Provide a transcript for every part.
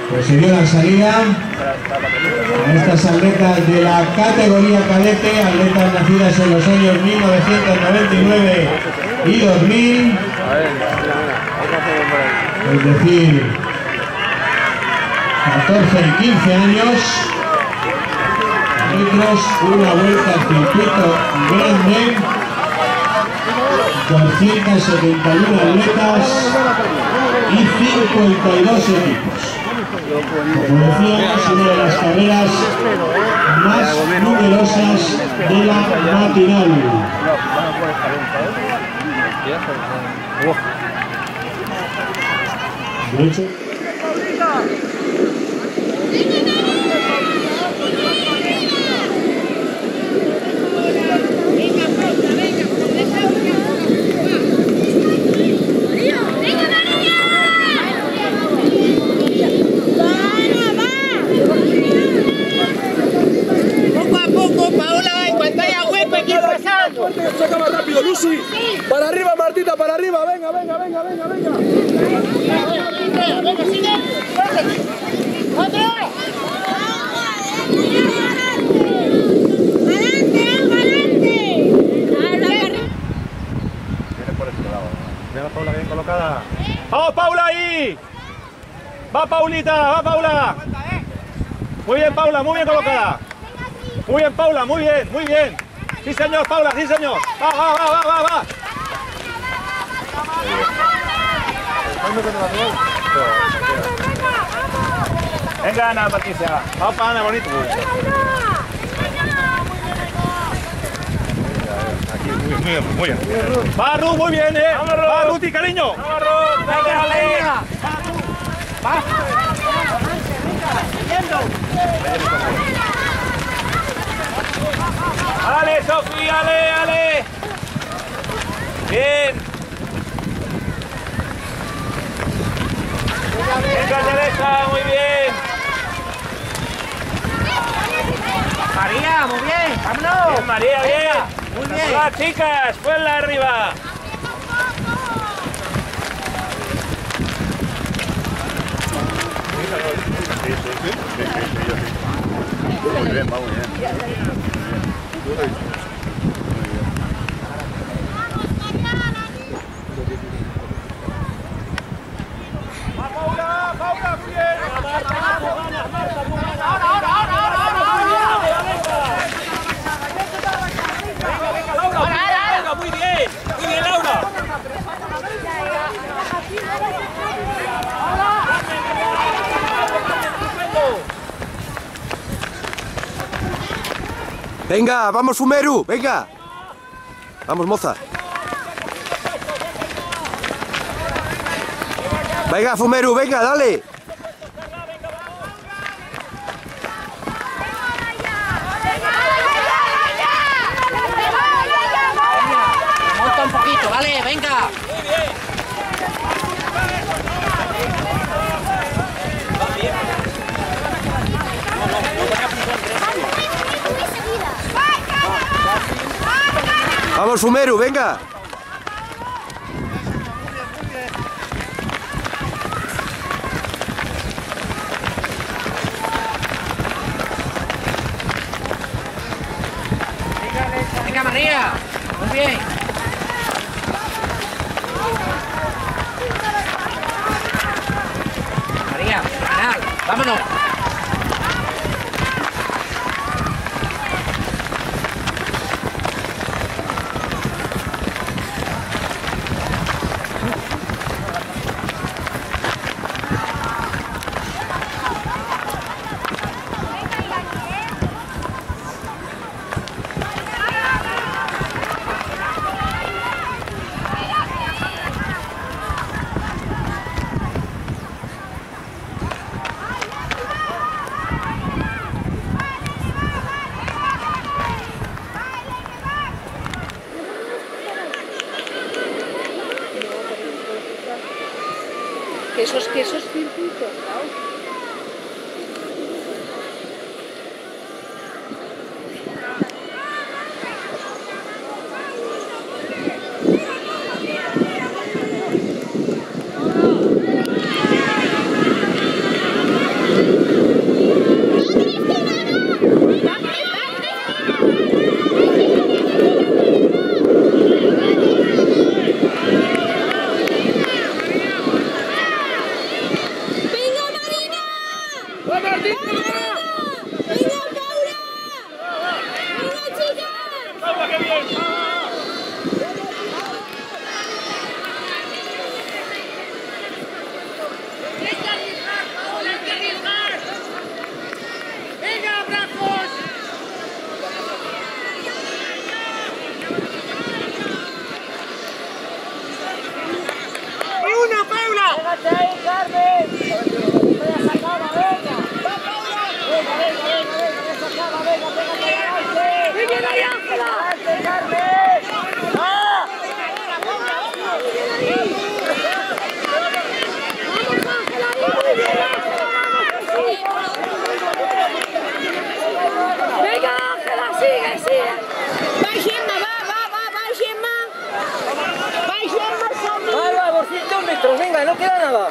Pues se dio la salida a estas atletas de la categoría cadete, atletas nacidas en los años 1999 y 2000, es decir, 14 y 15 años, metros, una vuelta al circuito grande, 271 atletas y 52 equipos. Como decíamos, una de las carreras más numerosas de la matinal. De hecho, saca más rápido, Lucy. Para arriba, Martita, para arriba. Venga, venga, venga, venga, venga. Venga, sigue. ¡Otro! ¡Adelante, adelante! Viene por este lado. Mira Paula bien colocada. ¡Vamos, Paula, ahí! ¡Va, Paulita! ¡Va, Paula! Muy bien, Paula, muy bien colocada. Muy bien, Paula, muy bien, muy bien. Sí, señor, Paula, sí, señor. Va, va, va, va, va, va. Venga, Ana, Patricia. Vamos para Ana, bonito. Aquí, muy bien, muy bien. Va, Ruth, muy bien, Va, Ruti, cariño. Vamos, Ruth. Dale. Va. Ale, Sofía, ale, ale. Bien. Venga, Teresa, muy bien. María, muy bien, vámonos. Bien, María, bien. Muy bien. Va, chicas, fuera arriba. Muy bien, va muy bien. Venga, vamos, Fumeru, venga. Vamos, moza. Venga, Fumeru, venga, dale. Monta un poquito, vale, venga. Vamos, Fumeru, venga. Venga, María. Muy bien. María, final. Vámonos. Que esos circuitos, ¿no? nada.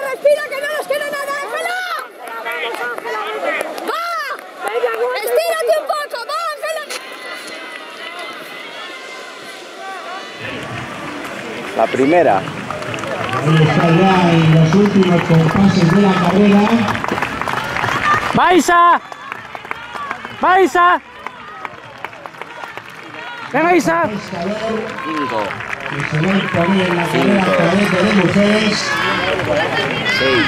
Respira, que no nos queda nada, Ángela. ¡Va! Estírate un poco, va, Ángela. La primera. Ahí está ya en los últimos compases de la carrera. ¡Va, Isa! ¡Va, Isa! ¡Venga, Isa! Pescador, 5, que se va a imponer en la carrera cadete de mujeres. 6,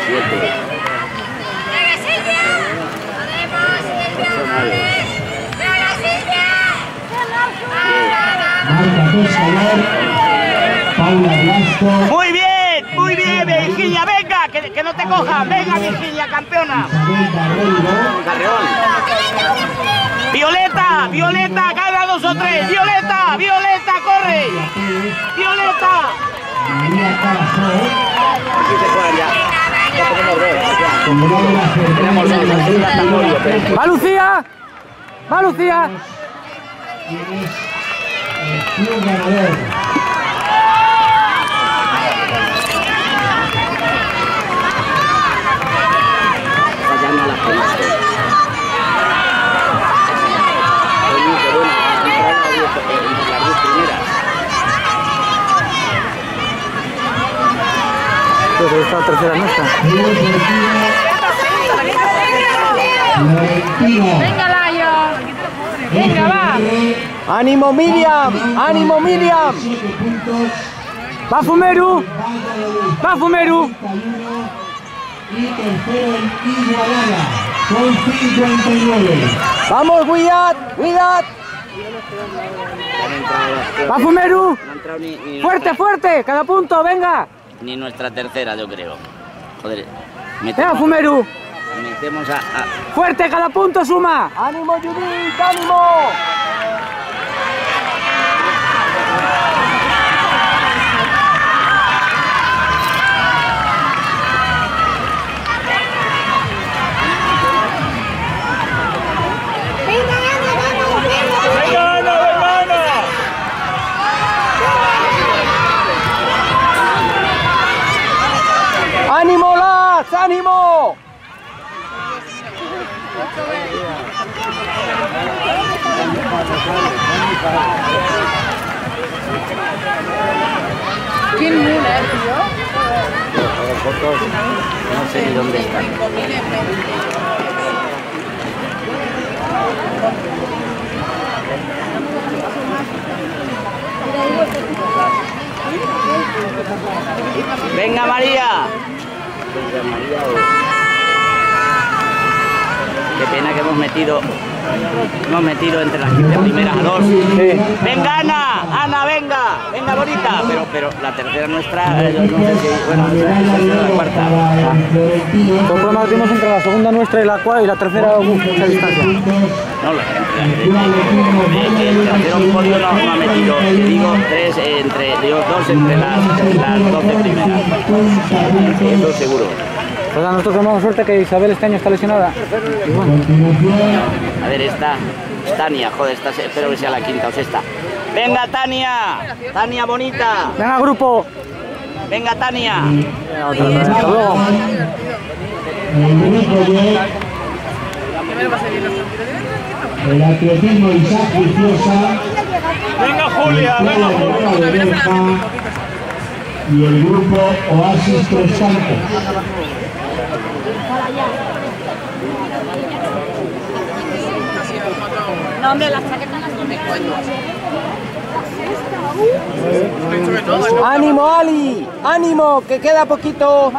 7, Marta Pescador, Paula Blasco. Muy bien, Virginia, venga, que no te coja, venga Virginia, campeona. Isabel Barreiro. Carreón. Violeta, gana 2 o 3, Violeta, corre, Violeta. María Carajó. Aquí se juegan ya. Ya tenemos 2. Como Laura Fernández. Tenemos 6, así la Tamorio. ¡Va, Lucía! ¡Va, Lucía! Quien es el club ganador. Fallando a la primera. Coño, qué buena. Entre las 10 primeras. Pues esta tercera nuestra. Julio Portillo. Laurentino. Venga, Layo. Venga, va. ¡Ánimo, Miriam! ¡Ánimo, Miriam! 7 puntos. ¡Va, Fumeru! Valladolid. ¡Va, Fumeru! 31. Y tercero en Igualada con 59. ¡Vamos, Guidat! ¡Guidat! ¡Va, Fumeru! No ha entrado ni ¡Fuerte, fuerte! ¡Cada punto, venga! ni nuestra tercera, yo creo. Joder. ¡Venga, Fumeru! Metemos a... ¡Fuerte, cada punto suma! ¡Ánimo, Judith! ¡Ánimo! ¡Ánimo, Laz! ¡Ánimo! ¿Quién mula, tío? Las fotos, no sé ni dónde están. Venga María. Qué pena que hemos metido entre las 15 primeras a 2. Sí. Venga Ana, venga bonita. Pero la tercera nuestra, yo no sé si, bueno, esa es la cuarta. Por lo menos dimos entre la segunda nuestra y la tercera mucha distancia. No, el tercero podio no ha metido, digo, 3 digo 2 entre las 12 primeras. Eso seguro. Pues a nosotros tenemos suerte que Isabel este año está lesionada. Y bueno, A ver, esta Tania, joder, espero que sea la quinta o sexta. Venga Tania bonita. venga, grupo. Venga Tania. Hasta luego. El atletismo Isaac Viciosa. Venga Julia, venga Julia. Y el grupo Oasis Tres Cantos. No, hombre, las chaquetas las no me cuento. ¡Ánimo, Ali! ¡Ánimo! ¡Que queda poquito!